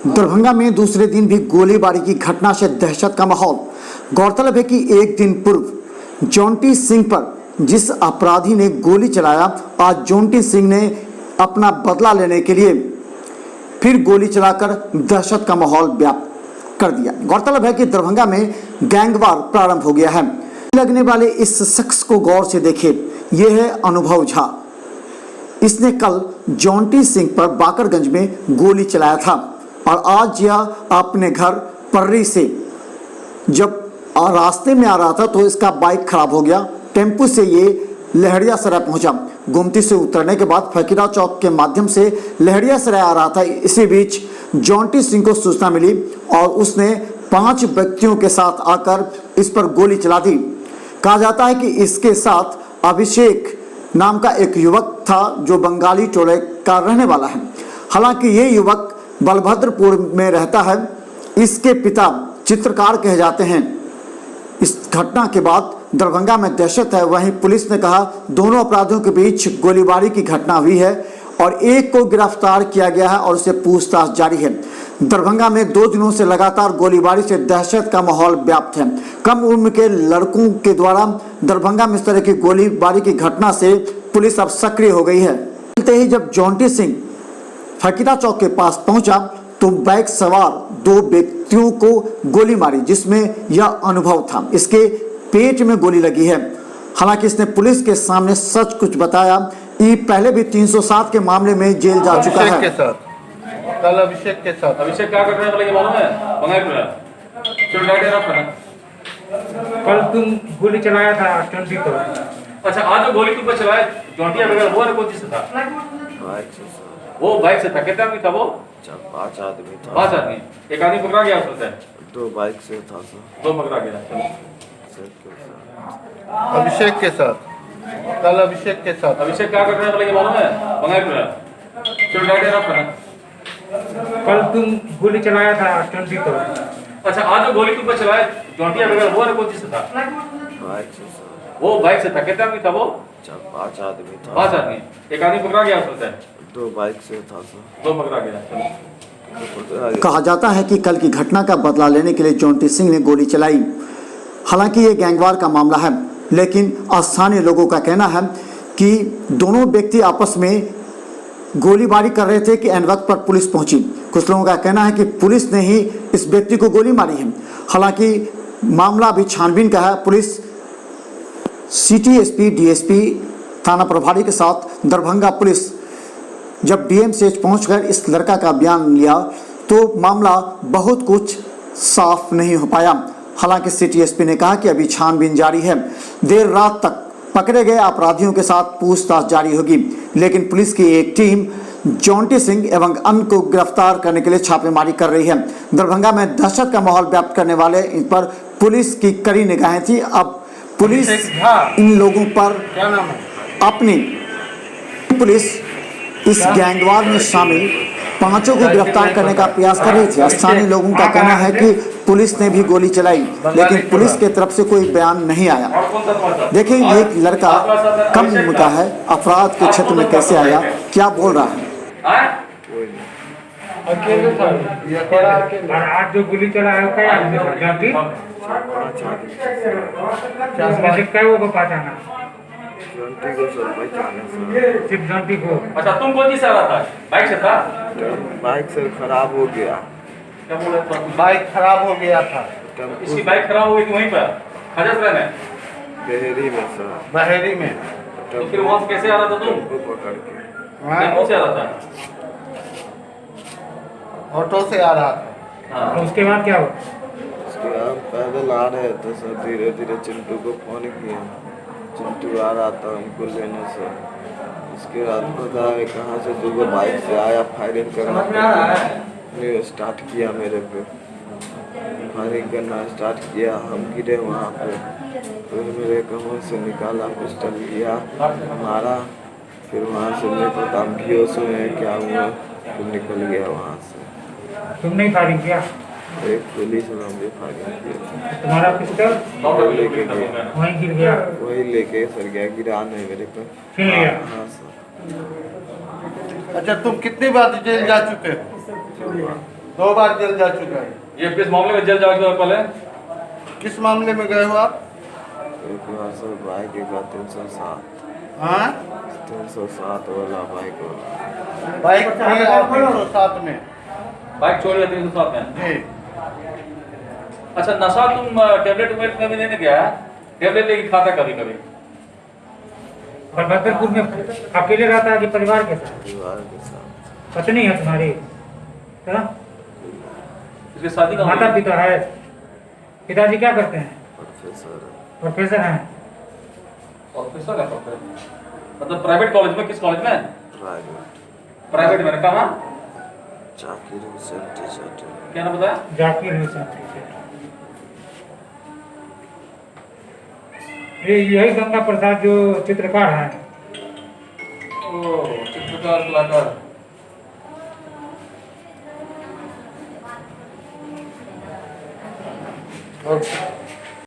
दरभंगा में दूसरे दिन भी गोलीबारी की घटना से दहशत का माहौल। गौरतलब है कि एक दिन पूर्व जोंटी सिंह पर जिस अपराधी ने गोली चलाया, आज जोंटी सिंह ने अपना बदला लेने के लिए फिर गोली चलाकर दहशत का माहौल व्याप्त कर दिया। गौरतलब है कि दरभंगा में गैंगवार प्रारंभ हो गया है। लगने वाले इस शख्स को गौर से देखें, यह है अनुभव झा। इसने कल जोंटी सिंह पर बाकरगंज में गोली चलाया था और आज यह अपने घर पर्री से जब रास्ते में आ रहा था तो इसका बाइक खराब हो गया। टेम्पू से ये लहरिया सराय पहुंचा। गुमती से उतरने के बाद फकीरा चौक के माध्यम से लहरिया सराय आ रहा था। इसी बीच जोंटी सिंह को सूचना मिली और उसने 5 व्यक्तियों के साथ आकर इस पर गोली चला दी। कहा जाता है कि इसके साथ अभिषेक नाम का एक युवक था जो बंगाली टोले का रहने वाला है। हालांकि ये युवक बलभद्रपुर में रहता है। इसके पिता चित्रकार कहे जाते हैं। इस घटना के बाद दरभंगा में दहशत है। वहीं पुलिस ने कहा दोनों अपराधियों के बीच गोलीबारी की घटना हुई है और एक को गिरफ्तार किया गया है और उससे पूछताछ जारी है। दरभंगा में 2 दिनों से लगातार गोलीबारी से दहशत का माहौल व्याप्त है। कम उम्र के लड़कों के द्वारा दरभंगा में इस तरह की गोलीबारी की घटना से पुलिस अब सक्रिय हो गई है। चलते ही जब जोंटी सिंह फकीरा चौक के पास पहुंचा तो बाइक सवार 2 व्यक्तियों को गोली मारी, जिसमें यह अनुभव था। इसके पेट में गोली लगी है। हालांकि इसने पुलिस के सामने सच कुछ बताया। ये पहले भी 307 के मामले में जेल जा चुका है। कल अभिषेक के साथ। अभिषेक क्या कर रहे हैं मालूम है? बंगाई चलो डायरेक्ट रखना। कल तुम गोली चलाया था जोंटी को। अच्छा, आज जो गोली तुम पर चलाया जोंटी वगैरह वो कौन चीज से था? वो बाइक से था। कितना आदमी था वो? 5 आदमी था। 5 आदमी। एक आदमी पकड़ा गया उसमें से? 2 बाइक से था सर। 2 पकड़ा गया। चलो अभिषेक के साथ। कल अभिषेक के साथ। अभिषेक क्या कर रहे हैं मालूम है? बंगाई चलो डायरेक्ट रखना। कल तुम गोली चलाया था जोंटी को। अच्छा, आज जो गोली तुम पर चलाया जोंटी वगैरह वो कौन चीज से था? बाइक से सर। वो बाइक से था। कितना आदमी था वो? 5 आदमी था। 5 आदमी। एक आदमी पकड़ा गया उसमें से? 2 बाइक से था सर। 2 पकड़ा गया। चलो कहा जाता है कि कल की घटना का बदला लेने के लिए जोंटी सिंह ने गोली चलाई। हालांकि ये गैंगवार का मामला है, लेकिन स्थानीय लोगों का कहना है कि दोनों व्यक्ति आपस में गोलीबारी कर रहे थे कि एन वक्त पर पुलिस पहुंची। कुछ लोगों का कहना है कि पुलिस ने ही इस व्यक्ति को गोली मारी है। हालांकि मामला अभी छानबीन का है। पुलिस सिटी एसपी, डीएसपी, थाना प्रभारी के साथ दरभंगा पुलिस जब डीएमसीएच पहुंचकर इस लड़का का बयान लिया तो मामला बहुत कुछ साफ नहीं हो पाया। हालांकि सिटी एसपी ने कहा कि अभी छानबीन जारी है। देर रात तक पकड़े गए अपराधियों के साथ पूछताछ जारी होगी, लेकिन पुलिस की एक टीम जोंटी सिंह एवं अन्य को गिरफ्तार करने के लिए छापेमारी कर रही है। दरभंगा में दहशत का माहौल व्याप्त करने वाले इन पर पुलिस की कड़ी निगाहें थी। अब पुलिस इन लोगों पर अपनी पुलिस इस गैंगवार में शामिल 5 को गिरफ्तार करने का प्रयास कर रही थी। स्थानीय लोगों का कहना है कि पुलिस ने भी गोली चलाई, लेकिन पुलिस के तरफ से कोई बयान नहीं आया। देखिए, ये लड़का कम उम्र का है, अपराध के क्षेत्र में कैसे आया, क्या बोल रहा है। और आज जो गोली चलाया क्या आदमी था? जोंटी क्या वो पहचाना? जोंटी को सर पहचाना सर। सिर्फ जोंटी को। अच्छा, तुम कौन चीज से आ रहा था? बाइक से था? बाइक से खराब हो गया। क्या बोल रहे थे? बाइक खराब हो गया था। इसकी बाइक खराब हो गई थी वहीं पर खजसरा में? बहेरी में सर। बहेरी में। तो फिर वहां से कैसे आ रहा था तुम? टेम्पो पकड़ के। टेम्पो से आ रहा था? ऑटो से आ रहा था। हाँ। तो उसके बाद क्या हुआ? उसके बाद पैदल आ रहे थे सर। धीरे धीरे चिंटू को फोन किया। चिंटू आ रहा था हमको लेने से। उसके बाद पता है कहाँ से 2 बाइक से आया, फायरिंग करना स्टार्ट किया मेरे पे। फायरिंग करना स्टार्ट किया। हम गिरे वहाँ पे। फिर मेरे कमर से निकाला, पिस्टल लिया, मारा। फिर वहाँ से नहीं पता बेहोश हुए क्या हुआ, फिर निकल गया वहाँ से। तुमने ही फायरिंग किया? एक पुलिस वाले फायरिंग किया। तुम्हारा पिस्टल लेके गया, वहीं गिर गया? वही लेके सर गया, गिरा नहीं मेरे पे। छीन लिया? हाँ सर। अच्छा, तुम कितनी बार जेल जा चुके हो? 2 बार जेल जा चुका है। ये किस मामले में जेल जाओगे पहले? किस मामले में गए हो आप? एक बार सर बाइक का 307 हाँ 307 वाला बाइक वाला बाइक थी और 307 में बाइक चोरी होती है साथ में। जी। अच्छा, नशा तुम टेबलेट वेबलेट में भी लेने गया? टेबलेट लेके खाता कभी कभी? और बदरपुर में अकेले रहता है कि परिवार के साथ? परिवार के साथ। पत्नी है तुम्हारी? है? इसकी शादी कहाँ माता हुई? पिता है? पिताजी क्या करते हैं? प्रोफेसर प्रोफेसर हैं? प्रोफेसर है प्रोफेसर। मतलब प्राइवेट कॉलेज में? किस कॉलेज में? प्राइवेट प्राइवेट में। कहाँ? जाकिर हुसैन टीचर। क्या नाम बताया? जाकिर हुसैन। ये यही गंगा प्रसाद जो चित्रकार हैं। ओ, चित्रकार कलाकार। और